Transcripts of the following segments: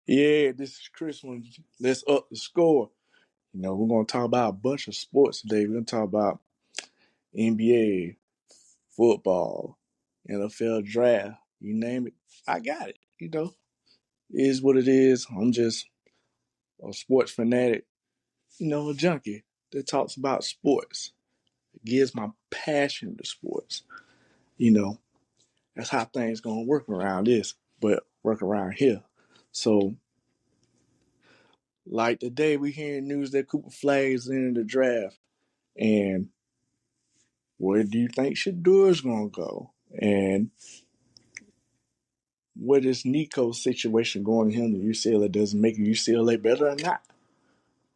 Yeah, this is Chris. Let's up the score. We're gonna talk about a bunch of sports today. We're gonna talk about NBA, football, NFL draft. You name it, I got it. It is what it is. I'm just a sports fanatic. A junkie that talks about sports. It gives my passion to sports. You know, that's how things gonna work around this, but work around here. So, like today, we hearing news that Cooper Flagg's in the draft. And where do you think Shadur's gonna go? And what is Nico's situation going to him to UCLA doesn't make UCLA better or not?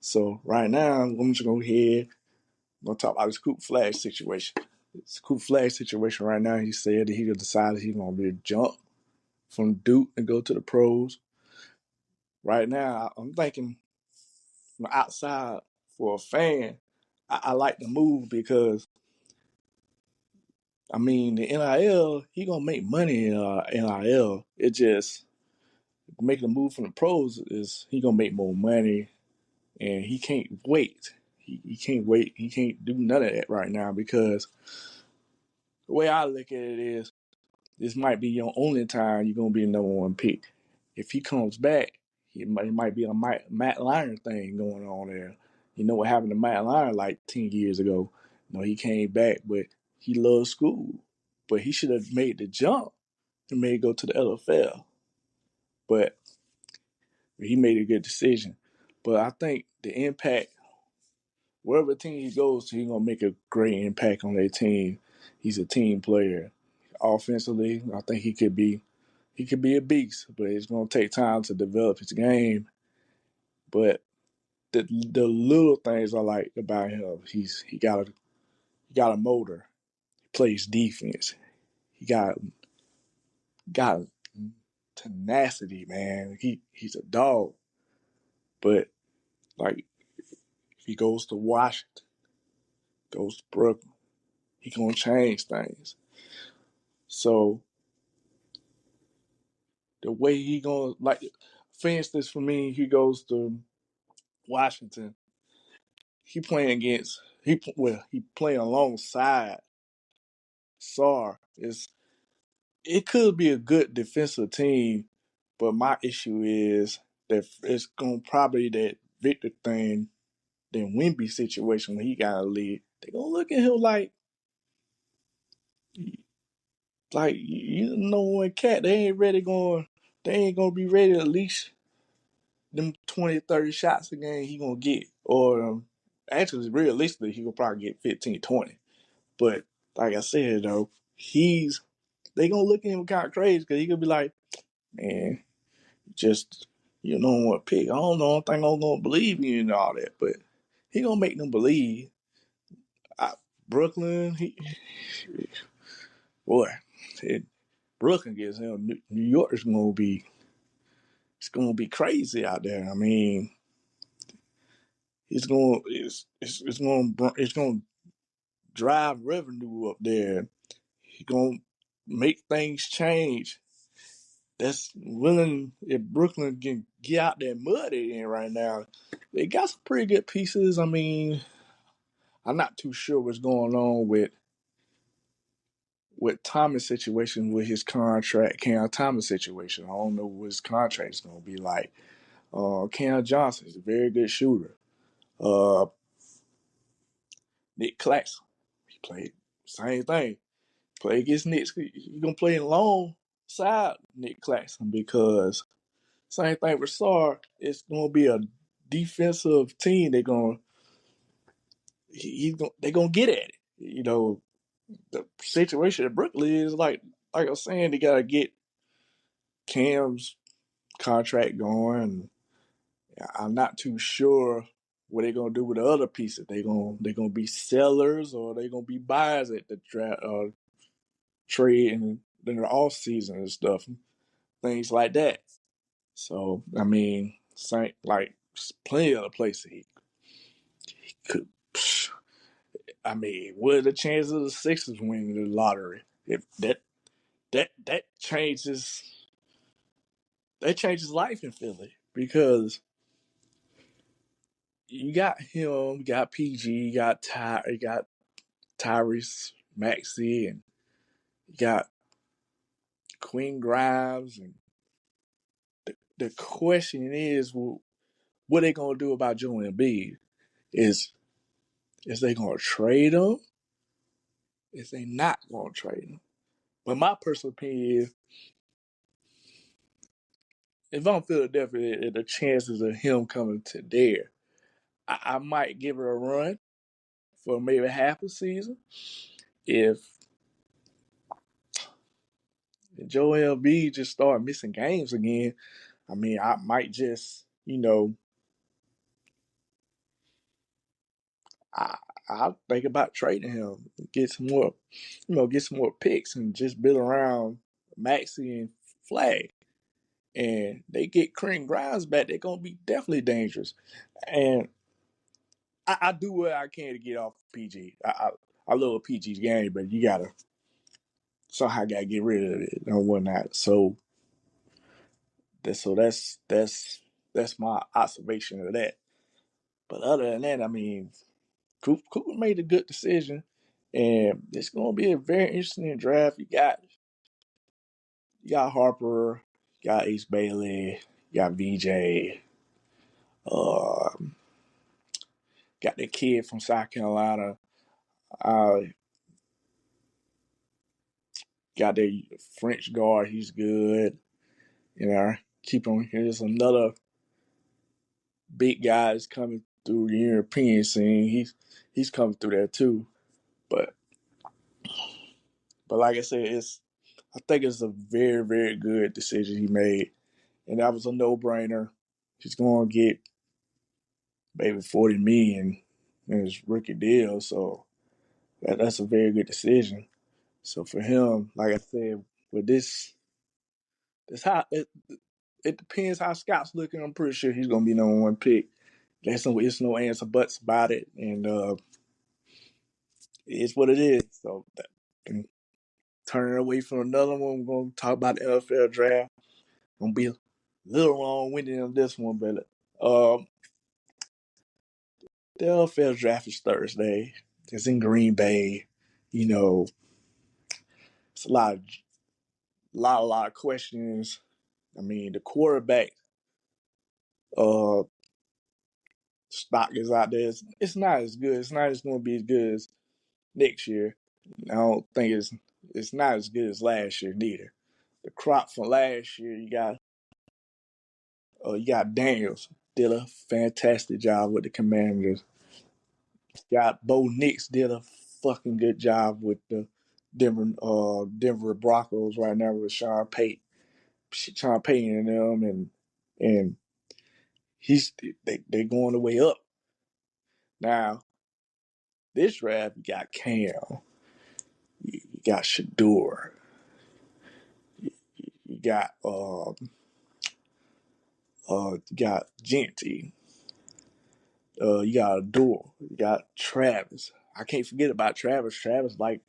So right now, I'm just gonna go ahead. I'm gonna talk about this Coop Flag situation. This Coop Flag situation right now, he said that he decided he's gonna be a jump from Duke and go to the pros. Right now, I'm thinking from outside for a fan, I like the move because the NIL, he gonna make money in NIL. It just making a move from the pros is he gonna make more money, and he can't wait. He can't wait. He can't do none of that right now because the way I look at it is this might be your only time you're gonna be the number one pick. If he comes back, it might be a Matt Lyon thing going on there. You know what happened to Matt Lyon like 10 years ago? He came back, but he loves school. But he should have made the jump and made it go to the NFL. But he made a good decision. But I think the impact, wherever team he goes to, he's gonna make a great impact on their team. He's a team player. Offensively, I think he could be a beast, but it's gonna take time to develop his game. But the little things I like about him, he got a motor. He plays defense. He got tenacity, man. He's a dog. But like if he goes to Washington, goes to Brooklyn, he gonna change things. So the way he gonna like, for instance, for me, he goes to Washington. He playing against he playing alongside Sar. It could be a good defensive team, but my issue is that it's gonna probably that Victor thing, then Wimby situation when he got a lead. They gonna look at him like when cat they ain't gonna be ready to at least them 20, 30 shots a game he gonna get. Or actually, realistically, he gonna probably get 15, 20. But like I said, though, they gonna look at him kind of crazy because he gonna be like, man, just you know what pick. I don't know. I don't think I'm gonna believe you and all that, but he gonna make them believe. Brooklyn, boy, it, Brooklyn gets him. New York is gonna be crazy out there. It's gonna drive revenue up there. He gonna make things change. That's willing if Brooklyn can get out that mud they in right now. They got some pretty good pieces. I'm not too sure what's going on with Thomas' situation with his contract, Cam Thomas' situation. I don't know what his contract is gonna be like. Cam Johnson is a very good shooter. Uh, Nick Claxton, he played same thing. Play against Knicks. You're gonna play alongside Nick Claxton because same thing with Sar. It's gonna be a defensive team. They're gonna get at it. The situation at Brooklyn is like I was saying, they gotta get Cam's contract going. I'm not too sure what they're gonna do with the other pieces. They gonna be sellers or they gonna be buyers at the draft, trade and then the off season and stuff, things like that. So same like plenty of other places he could. What are the chances of the Sixers winning the lottery? If that changes life in Philly because you got him, you got PG, you got Tyrese Maxey, and you got Queen Grimes, and the question is, well, what they gonna do about Joel Embiid? Is they gonna trade him? Is they not gonna trade him? But my personal opinion is, if I'm Philadelphia, the chances of him coming to there, I might give it a run for maybe half a season. If Joel Embiid just start missing games again, I mean, I might just, I I'll think about trading him, get some more, get some more picks and just build around Maxi and Flag. And they get Kareem Grimes back, they're gonna be definitely dangerous. And I do what I can to get off PG. I love PG's game, but you gotta somehow gotta get rid of it and whatnot. That's my observation of that. But other than that, I mean, Cooper made a good decision, and it's gonna be a very interesting draft. You got Harper, you got Ace Bailey, you got VJ, uh, got the kid from South Carolina. Uh, got the French guard. He's good. Keep him. Here's another big guy that's coming through the European scene. He's coming through there too. But like I said, I think it's a very, very good decision he made. And that was a no brainer. He's gonna get maybe 40 million in his rookie deal. So that's a very good decision. So for him, like I said, with this how it depends how Scott's looking. I'm pretty sure he's gonna be number one pick. It's no ands or buts about it, and it's what it is. So turning away from another one, we're gonna talk about the NFL draft. Gonna be a little long winded on this one, but the NFL draft is Thursday. It's in Green Bay. It's a lot of questions. I mean, the quarterback uh stock is out there. It's not as good. It's not as going to be as good as next year. I don't think it's not as good as last year neither. The crop from last year, you got Daniels did a fantastic job with the Commanders. Got Bo Nix did a fucking good job with the Denver Broncos right now with Sean Payton and them, and they going the way up now. This draft, you got Cam, you got Shador, you got Genty, you got Adore, you got Travis. I can't forget about Travis. Travis like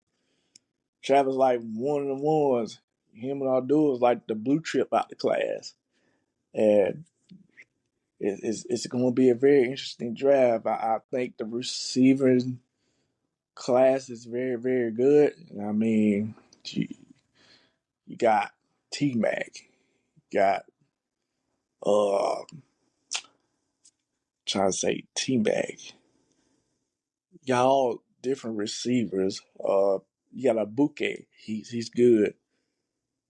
one of the ones. Him and Adore is like the blue chip out the class, and it's going to be a very interesting draft. I think the receivers class is very, very good. I mean, you got T Mac, got uh trying to say T Mac, you got all different receivers. You got a bouquet. He's good.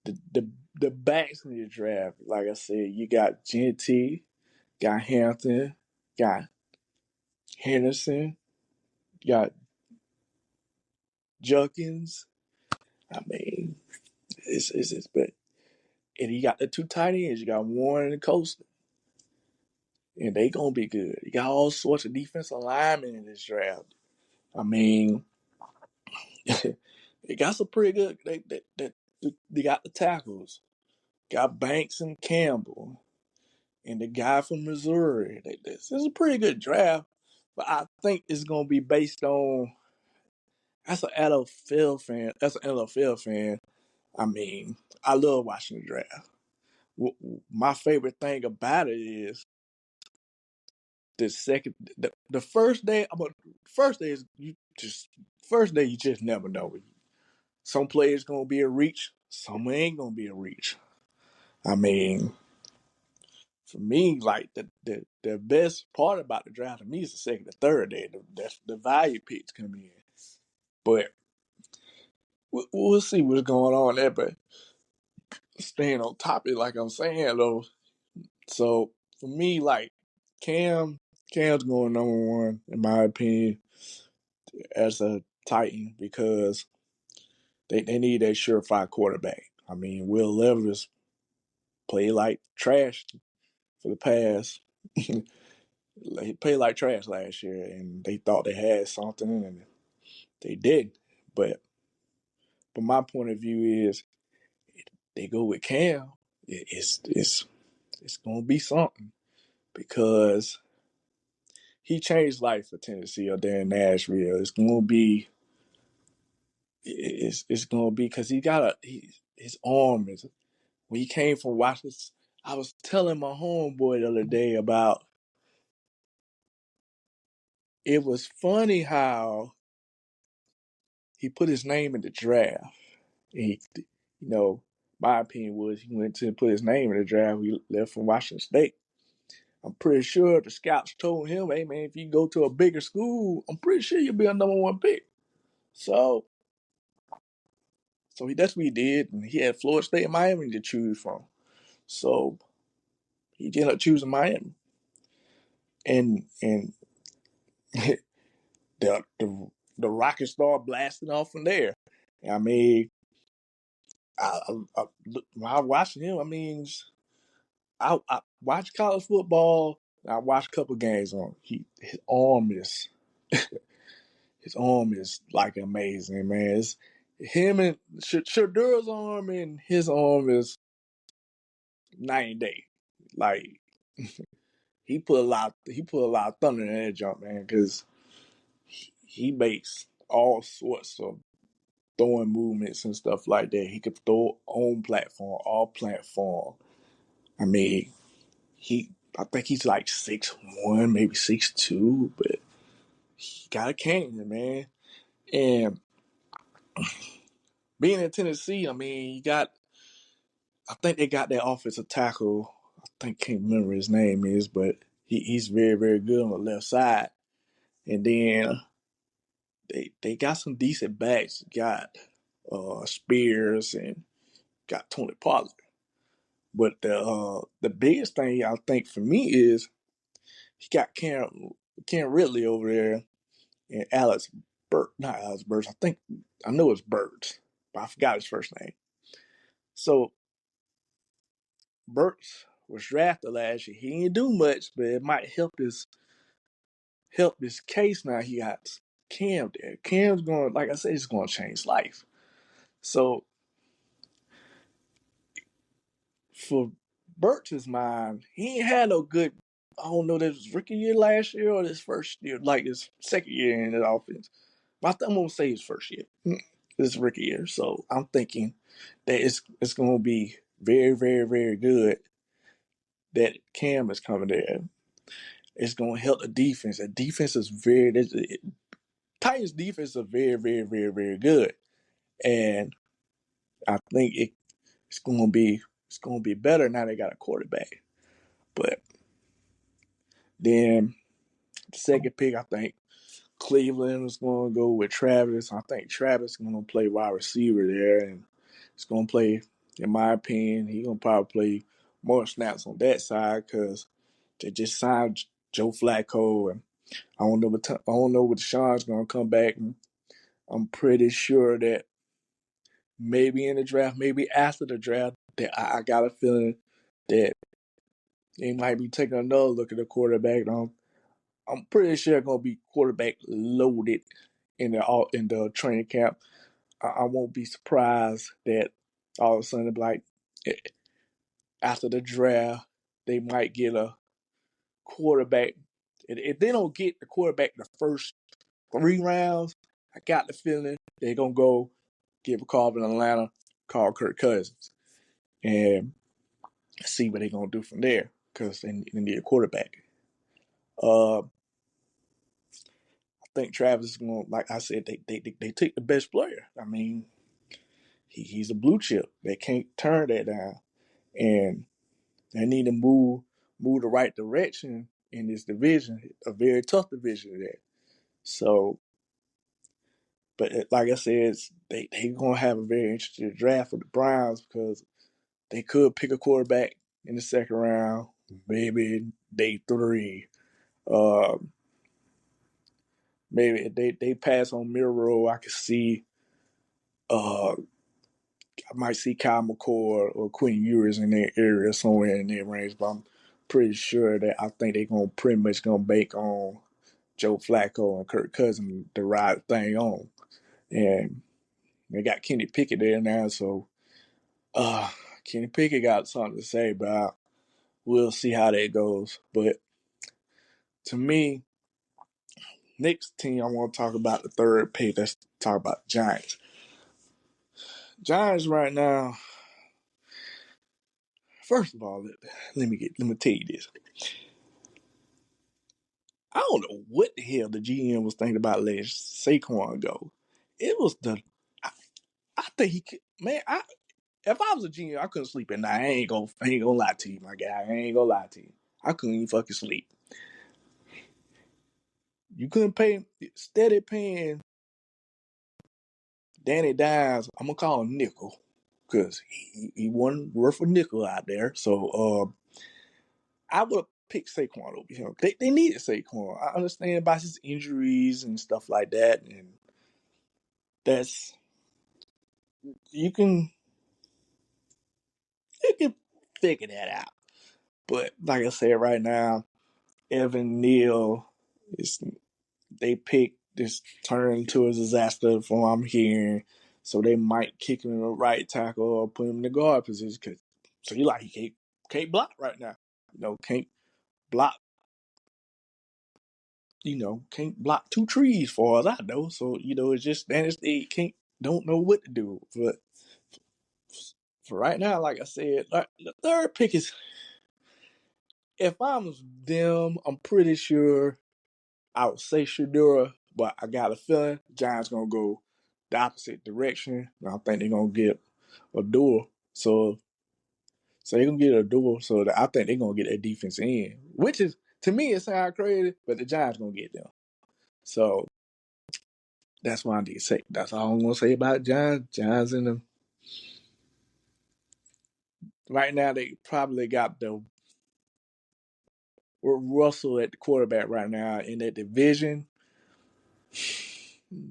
The backs in the draft, like I said, you got Genty, got Hampton, got Henderson, got Junkins. I mean, it's but and you got the two tight ends. You got Warren and Coastal, and they gonna be good. You got all sorts of defensive linemen in this draft. I mean, they got some pretty good. They got the tackles. Got Banks and Campbell, and the guy from Missouri. This is a pretty good draft, but I think it's gonna be based on. That's an NFL fan. I mean, I love watching the draft. my favorite thing about it is the first day. First day is you just never know. Some players gonna be a reach, some ain't gonna be a reach. I mean, for me, like the best part about the draft to me is the second and third day. The value picks come in, but we'll see what's going on there. But staying on topic, like I'm saying though, so for me, like Cam's going number one in my opinion as a Titan because they need a surefire quarterback. I mean, Will Levis played like trash for the past. He played like trash last year, and they thought they had something, and they did. But from my point of view, is they go with Cam, it's gonna be something because he changed life for Tennessee or there in Nashville. It's gonna be because his arm is when he came from Washington. I was telling my homeboy the other day about it was funny how he put his name in the draft. He, my opinion was he went to put his name in the draft. He left from Washington State. I'm pretty sure the scouts told him, "Hey man, if you go to a bigger school, I'm pretty sure you'll be a number one pick." So, that's what he did, and he had Florida State and Miami to choose from. So he ended up choosing Miami, and the the rocket started blasting off from there. I mean, when I watching him, I mean, I watch college football. I watched a couple games on. His arm is like amazing, man. It's him and Shadur's arm and his arm is night and day. Like he put a lot of thunder in that jump, man, because he makes all sorts of throwing movements and stuff like that. He could throw on platform, all platform. I mean, I think he's like 6'1", maybe 6'2", but he got a cannon, man. And being in Tennessee, I mean, I think they got that offensive tackle. Can't remember his name is, but he's very, very good on the left side. And then they got some decent backs. Got Spears and got Tony Pollard. But the biggest thing I think for me is he got Cam Ridley over there and not Alex Burks. I know it's Burks, but I forgot his first name. So Burks was drafted last year. He didn't do much, but it might help his case now. He got Cam there. Cam's going, like I said, it's going to change life. So for Burks' mind, he ain't had no good. I don't know, this was rookie year last year or this first year, like his second year in the offense. I'm gonna say his first year. This rookie year. So I'm thinking that it's gonna be very, very, very good that Cam is coming there. It's gonna help the defense. The defense is Titans defense is very, very, very, very good. And I think it's gonna be better now they got a quarterback. But then the second pick, I think Cleveland is going to go with Travis. I think Travis is going to play wide receiver there, and he's going to play, in my opinion, he's going to probably play more snaps on that side because they just signed Joe Flacco, and I don't know what Deshaun's going to come back. And I'm pretty sure that maybe in the draft, maybe after the draft, that I got a feeling that they might be taking another look at the quarterback. I'm pretty sure it's gonna be quarterback loaded in the training camp. I won't be surprised that all of a sudden, like after the draft, they might get a quarterback. If they don't get the quarterback the first 3 rounds, I got the feeling they're gonna go give a call in Atlanta, call Kirk Cousins, and see what they're gonna do from there because they need a quarterback. I think Travis is gonna, like I said, they took the best player. I mean, he's a blue chip. They can't turn that down, and they need to move the right direction in this division, a very tough division there. So, but like I said, they gonna have a very interesting draft for the Browns because they could pick a quarterback in the second round, maybe day 3. Uh, maybe they pass on Miro. I could see. I might see Kyle McCord or Quinn Ewers in their area somewhere in their range, but I'm pretty sure that I think they're gonna pretty much gonna bank on Joe Flacco and Kirk Cousins to ride the thing on. And they got Kenny Pickett there now, so Kenny Pickett got something to say, but we'll see how that goes. But to me, next team I want to talk about the third pick. Let's talk about Giants. Giants right now. First of all, let me tell you this. I don't know what the hell the GM was thinking about letting Saquon go. It was I, I think he could, man. If I was a GM, I couldn't sleep at night. I ain't gonna lie to you, my guy. I ain't gonna lie to you. I couldn't even fucking sleep. You couldn't pay steady paying Danny Dimes. I'm gonna call him Nickel because he wasn't worth a nickel out there. So I would have picked Saquon over him. They needed Saquon. I understand about his injuries and stuff like that, and that's you can figure that out. But like I said, right now, Evan Neal is they picked this turn into a disaster from what I'm hearing. So they might kick him in the right tackle or put him in the guard position. So he can't block right now. Can't block. Can't block two trees far as I know. So it's just they can't don't know what to do. But for right now, like I said, the third pick is if I'm them, I'm pretty sure I would say Shadura, but I got a feeling Giants gonna go the opposite direction. I think they're gonna get a duel. So they're gonna get a duel. So I think they're gonna get a defense in, which is to me it sounds crazy, but the Giants gonna get them. So that's why I need to say. That's all I'm gonna say about Giants. Giants in them right now. They probably got the Russell at the quarterback right now in that division.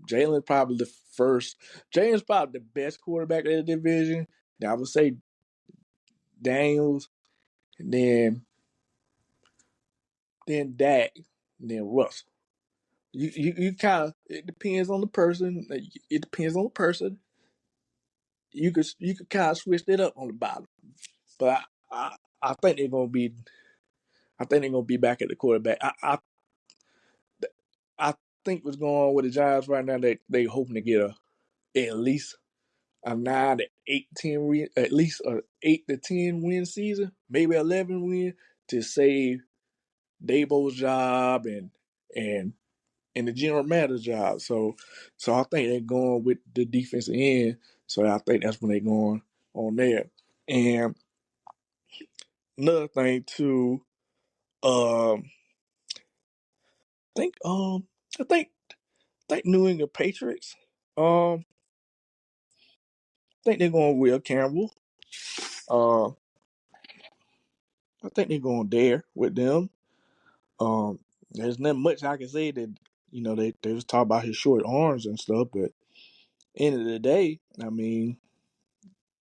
Jalen's probably the first. Jalen's probably the best quarterback in the division. Now I would say Daniels, and then Dak, and then Russell. You kind of it depends on the person. It depends on the person. You could kind of switch it up on the bottom, but I think they're gonna be. I think they're gonna be back at the quarterback. I think what's going on with the Giants right now, they hoping to get at least a 9 to 8 10 win, at least a 8 to 10 win season, maybe 11 win to save Dabo's job and the general manager job. So I think they're going with the defensive end. So I think that's when they're going on there. And another thing too, um, think I think New England Patriots. I think they're going Will Campbell. Uh, I think they're going there with them. There's not much I can say that they was talking about his short arms and stuff, but end of the day, I mean,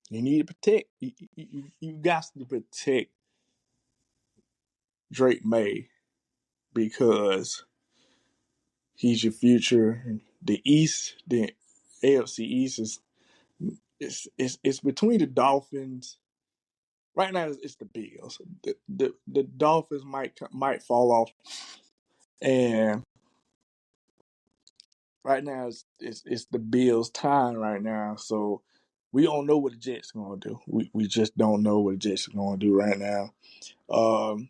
you need to protect. You got to protect Drake May because he's your future. The East, the AFC East it's between the Dolphins. Right now, it's the Bills. The Dolphins might fall off, and right now it's the Bills' time right now. So We don't know what the Jets are going to do. We just don't know what the Jets are going to do right now. Um,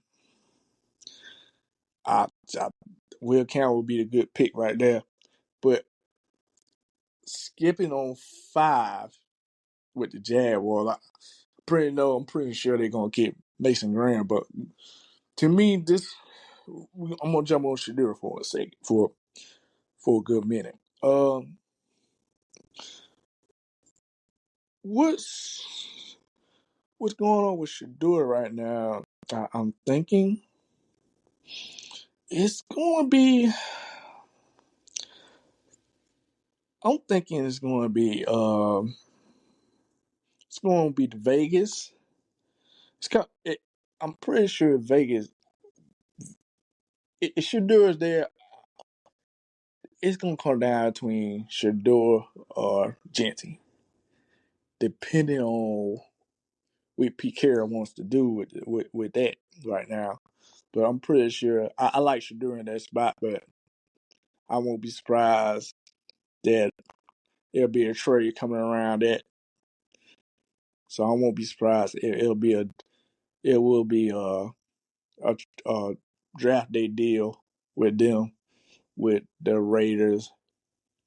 I, I Will Campbell would be the good pick right there. But skipping on 5 with the Jaguars, I'm pretty sure they're gonna keep Mason Graham. But to me, I'm gonna jump on Shadur for a second for a good minute. What's what's going on with Shadur right now? I'm thinking it's going to be. I'm thinking it's going to be the Vegas. I'm pretty sure Vegas. If Shador is there, it's gonna come down between Shador or Genty, depending on what Pete Carroll wants to do with that right now. But I'm pretty sure I like Shador in that spot, but I won't be surprised that there'll be a trade coming around that. So I won't be surprised. It will be a draft day deal with them, with the Raiders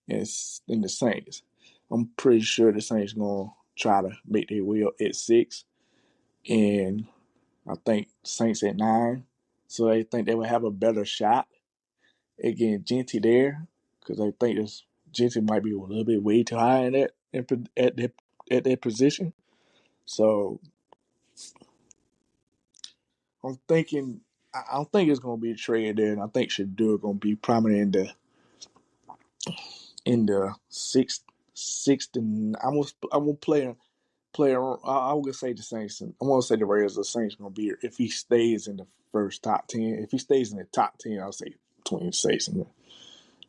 and the Saints. I'm pretty sure the Saints gonna try to make their way up at 6, and I think Saints at 9. So they think they would have a better shot at getting Genty there because they think Genty might be a little bit way too high at that position. So I'm thinking. I don't think it's gonna be a trade there, and I think Shadur gonna be prominent in the sixth and I'm gonna play. I would say the Saints. I'm gonna say the Raiders. The Saints gonna be here if he stays in the first top 10. If he stays in the top 10, I'll say between Saints and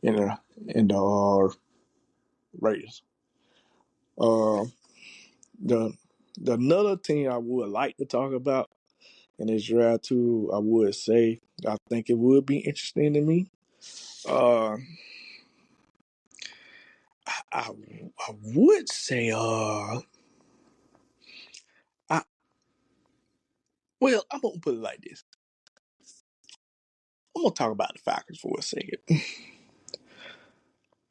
the Raiders. Uh, the another team I would like to talk about in this draft too. I would say I think it would be interesting to me. Uh, I would say I well I'm gonna put it like this. I'm gonna talk about the Falcons for a second.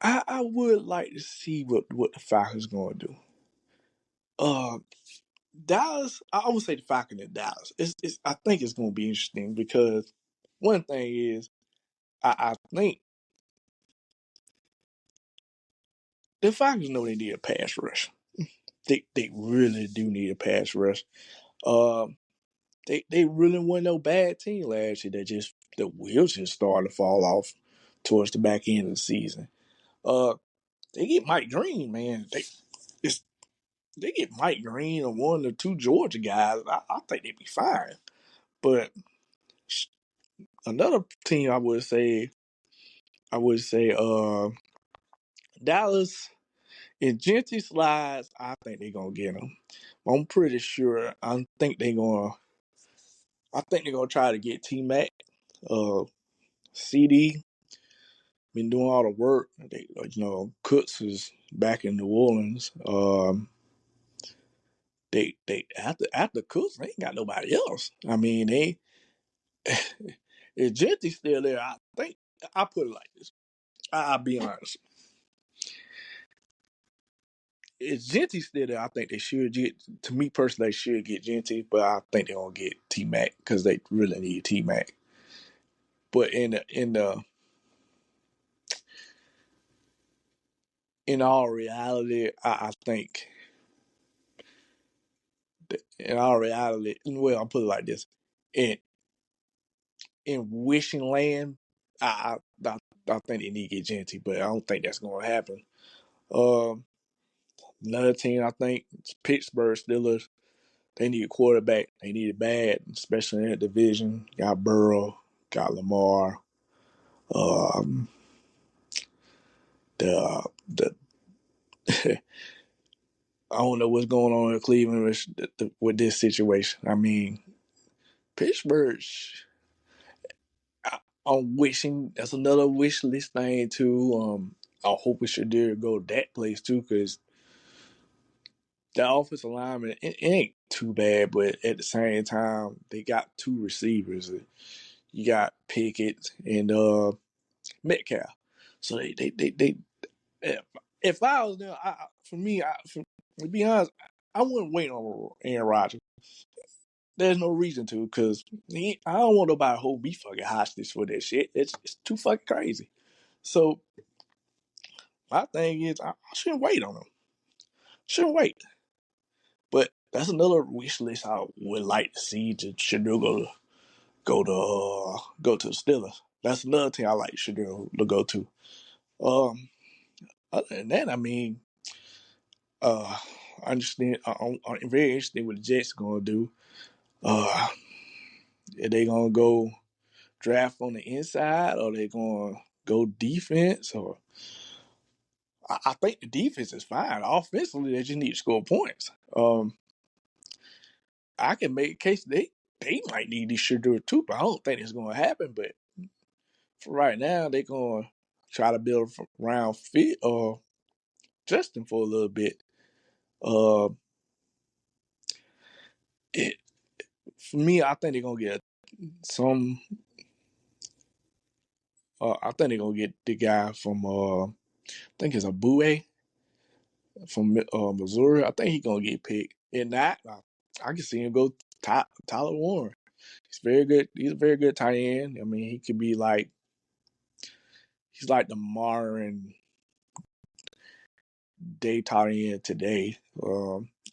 I would like to see what the Falcons gonna do. Uh, Dallas, I would say the Falcons in Dallas. I think it's gonna be interesting because one thing is I think the Falcons know they need a pass rush. They really do need a pass rush. Um, they really weren't no bad team last year. The wheels just started to fall off towards the back end of the season. Uh, they get Mike Green, man. It's they get Mike Green or one or two Georgia guys, I think they'd be fine. But another team I would say Dallas. If Genty slides, I think they're gonna get him. I'm pretty sure. I think they're gonna try to get T Mac. CD been doing all the work. Cooks is back in New Orleans. They after Cooks, they ain't got nobody else. I mean, they if Genty's still there, I think I put it like this. I'll be honest. If Genty's still there, I think they should get. To me personally, they should get Genty, but I think they're gonna get T Mac because they really need T Mac. But in all reality, I think in all reality, well, I'll put it like this: in wishing land, I think they need to get Genty, but I don't think that's gonna happen. Um, Another team I think it's Pittsburgh Steelers. They need a quarterback. They need it bad, especially in that division. Got Burrow, got Lamar. Um, the I don't know what's going on in Cleveland with this situation. I mean, Pittsburgh. I'm wishing that's another wish list thing too. I hope it should dare go that place too, because the offensive lineman, it ain't too bad, but at the same time, they got two receivers. You got Pickett and Metcalf. So they if I was there, to be honest, I wouldn't wait on Aaron Rodgers. There's no reason to, because I don't want nobody to hold me fucking hostage for that shit. It's too fucking crazy. So my thing is, I shouldn't wait on him. Shouldn't wait. But that's another wish list I would like to see to Shador go to the Steelers. That's another thing I like Shador to go to. Um, Other than that, I mean, I understand. I'm very interested in what the Jets are gonna do. Are they gonna go draft on the inside, or they gonna go defense? Or I think the defense is fine. Offensively, they just need to score points. I can make a case they might need this Shador too, but I don't think it's gonna happen. But for right now, they're gonna try to build around fit Justin for a little bit. Uh, it For me, I think they're gonna get some. I think they're gonna get the guy from I think it's a Boue from Missouri. I think he's gonna get picked. And that I can see him go Tyler Warren. He's very good. He's a very good tight end. I mean, he could be like he's like the modern day tight end today.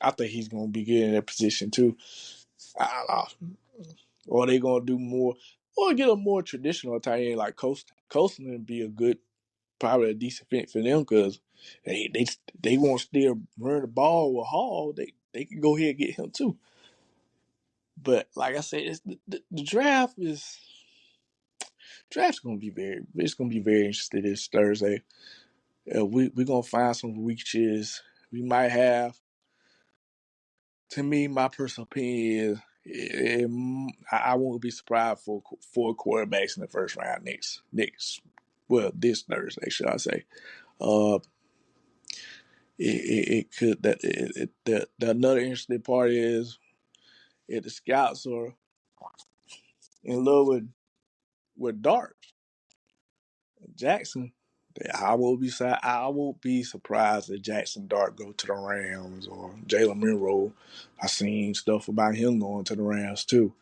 I think he's gonna be good in that position too. I don't know. Or they gonna do more, or get a more traditional tight end like Coastal. Coastal would be a good, probably a decent fit for them because they won't still run the ball with Hall. They can go ahead and get him too. But like I said, the draft's gonna be very interesting this Thursday. We're gonna find some reaches. We might have. To me, my personal opinion is I won't be surprised for four quarterbacks in the first round this Thursday, should I say? Uh, it could that the another interesting part is if the scouts are in love with Dart Jackson. I won't be surprised if Jackson Dart go to the Rams or Jalen Monroe. I seen stuff about him going to the Rams too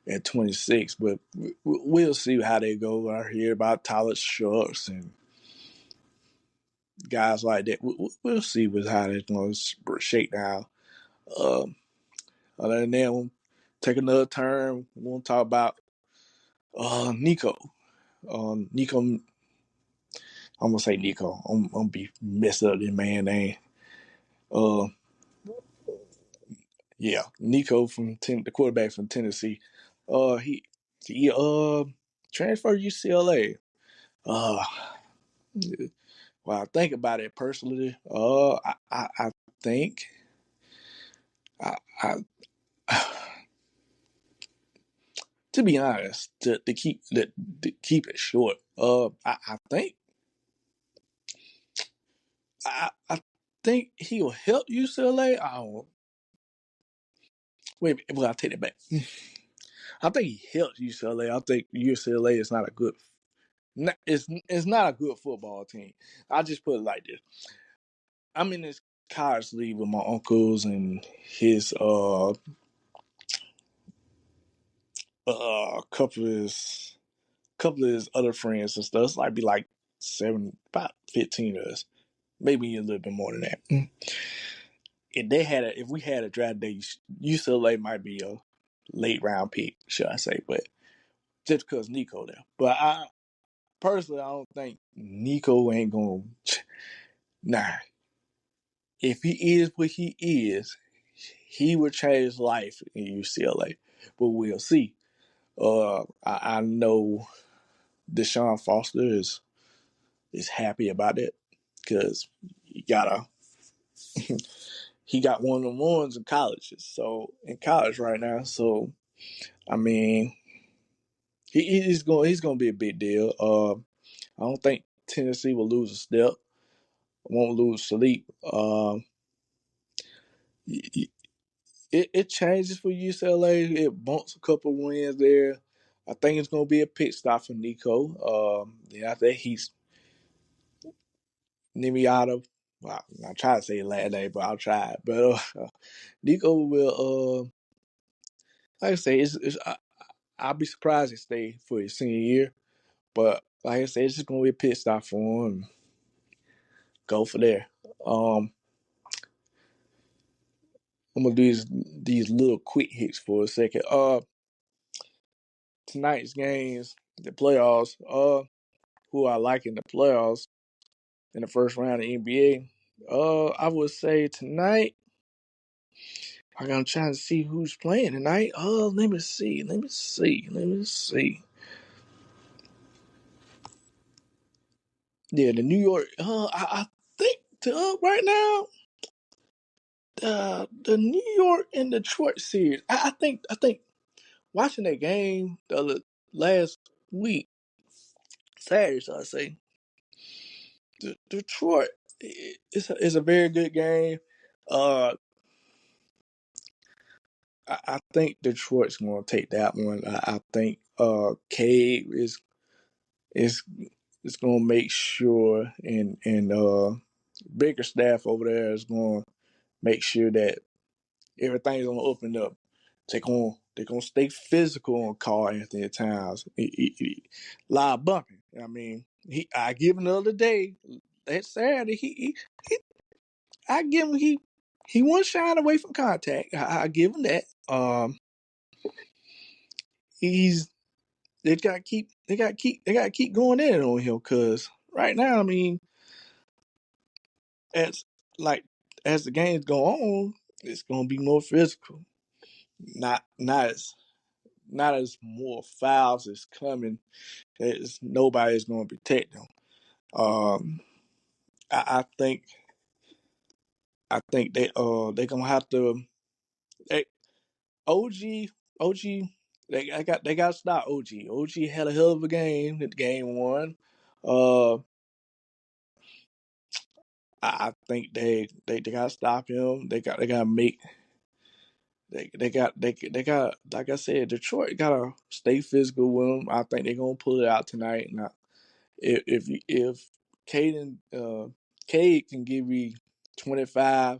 at 26, but we'll see how they go. I hear about Tyler Shucks and guys like that. We'll see how they're going to shake down. Um, Other than that, we'll take another turn. We'll talk about Nico. Nico, I'm gonna say Nico. I'm gonna be messed up this man name. Uh, yeah, Nico the quarterback from Tennessee. He transferred to UCLA. Uh, Well, I think about it personally. I think I, I to be honest, to keep it short, I think I think he'll help UCLA. I don't wait. Well, I take it back. I think he helps UCLA. I think UCLA is not a good. It's not a good football team. I just put it like this. I'm in this college league with my uncles and his couple of his other friends and stuff. It's like about 15 of us, maybe a little bit more than that. If we had a draft day, UCLA might be a late round pick, should I say? But just because Nico there, but I personally I don't think Nico ain't gonna. Nah, if he is what he is, he would change life in UCLA. But we'll see. I know Deshaun Foster is happy about it because he got one of the ones in college right now. So I mean, he's going to be a big deal. I don't think Tennessee will lose a step, won't lose sleep. it changes for UCLA. It bumps a couple wins there. I think it's gonna be a pit stop for Nico. After he's Nimiata. Well, I try to say his last name, but I'll try it. But Nico will, like I say, I'll be surprised if stay for his senior year. But like I said, it's just gonna be a pit stop for him. Go for there. Um, I'm gonna do these little quick hits for a second. Tonight's games, the playoffs. Who I like in the playoffs in the first round of the NBA. I would say tonight. I'm trying to see who's playing tonight. Let me see. Yeah, the New York. I think right now, the New York and Detroit series. I think watching that game last week, Saturday, so I say, Detroit is a very good game. Uh, I think Detroit's going to take that one. I think Cade is going to make sure, and bigger staff over there is going to make sure that everything's going to open up. They're gonna stay physical on Carl Anthony Towns. Live bumping. I mean, I give him the other day, that Saturday, I give him he wasn't shying away from contact. I give him that. He's they got to keep going in on him because right now, I mean, as like as the games go on, it's gonna be more physical. Not as more fouls is coming. There's nobody's gonna protect them. Um, I think they gonna have to. They, OG OG they got to stop OG. OG had a hell of a game at game one. Uh, I think they got to stop him. They got to make they got like I said, Detroit got to stay physical with them. I think they're gonna pull it out tonight. Now, if Caden Cade can give me 25,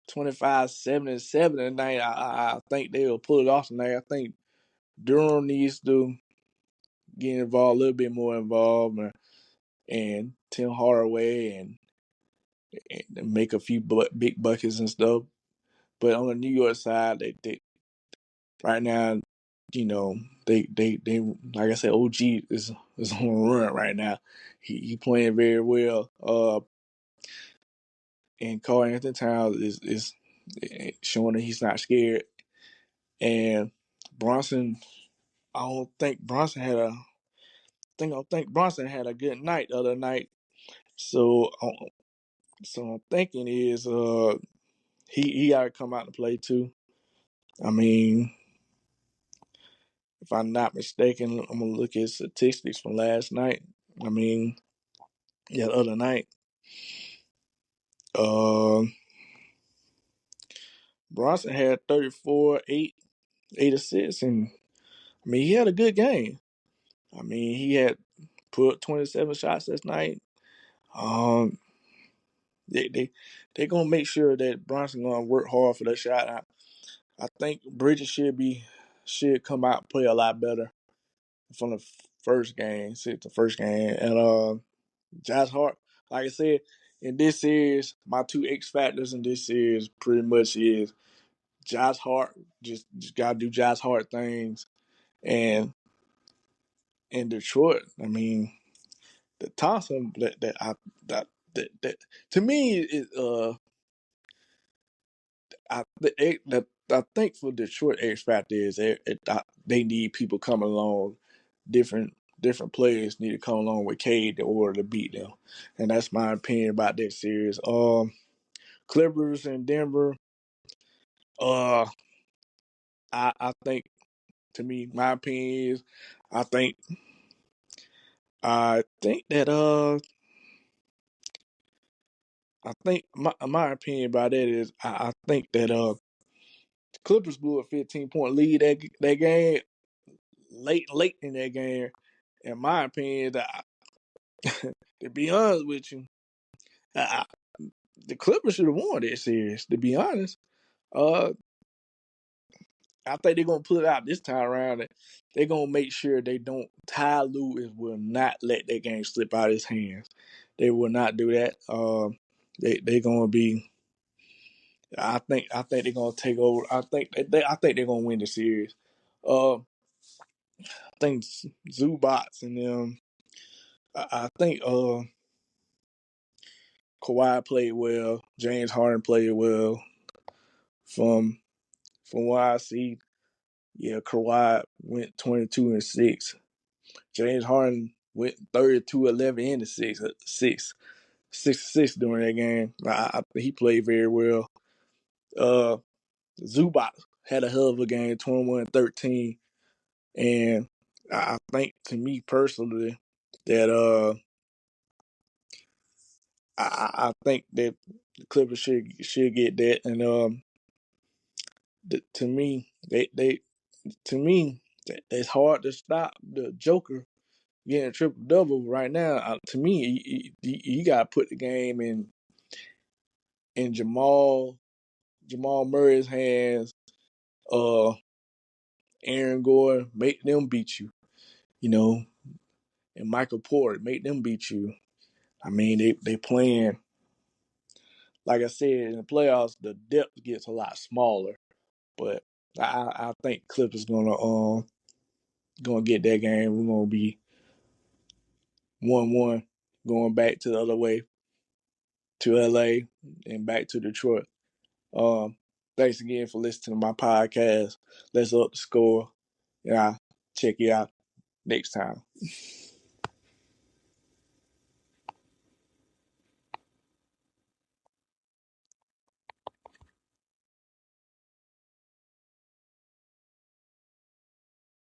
25, 7 and 7 tonight, I think they'll pull it off tonight. I think Durham needs to get involved, a little bit more involved, and Tim Hardaway and make a few big buckets and stuff. But on the New York side, they right now, you know, they like I said, OG is on a run right now. He playing very well. And Karl Anthony Towns is showing that he's not scared. And Bronson, I don't think Bronson had a good night the other night. So I'm thinking is he got to come out and play too. I mean, if I'm not mistaken, I'm gonna look at statistics from last night. I mean, yeah, the other night, uh, Bronson had 34, 8 assists, and I mean he had a good game. I mean he had put 27 shots last night. Um, they gonna make sure that Bronson gonna work hard for that shot. I think Bridges should come out and play a lot better from the first game, and Josh Hart, like I said, in this series, my two X factors in this series pretty much is Josh Hart. Just gotta do Josh Hart things, and in Detroit, I mean, the Thompson that to me is I think for Detroit X factor is they need people coming along, different players need to come along with Cade in order to beat them, and that's my opinion about that series. Clippers and Denver. Uh, I think to me, my opinion is, I think I think that I think my opinion about that is I think that Clippers blew a 15-point lead that game late in that game. In my opinion, to be honest with you, I, the Clippers should have won that series. To be honest, uh, I think they're gonna put it out this time around. They're gonna make sure they don't. Ty Lue will not let that game slip out of his hands. They will not do that. They gonna be. I think they're gonna take over. I think they're gonna win the series. I think Zubats and them. I think Kawhi played well. James Harden played well. From what I see, yeah, Kawhi went 22-6. James Harden went 32-11 in the six during that game. He played very well. Uh, Zubac had a hell of a game, 21-13, and I think to me personally that I think that the Clippers should get that, and to me it's hard to stop the Joker getting a triple double right now. To me, you got to put the game in Jamal Murray's hands. Aaron Gordon, make them beat you. You know, and Michael Porter, make them beat you. I mean, they playing. Like I said, in the playoffs, the depth gets a lot smaller. But I think Clippers gonna get that game. We're gonna be 1-1, going back to the other way to LA and back to Detroit. Thanks again for listening to my podcast. Let's up the score. Yeah, check you out next time.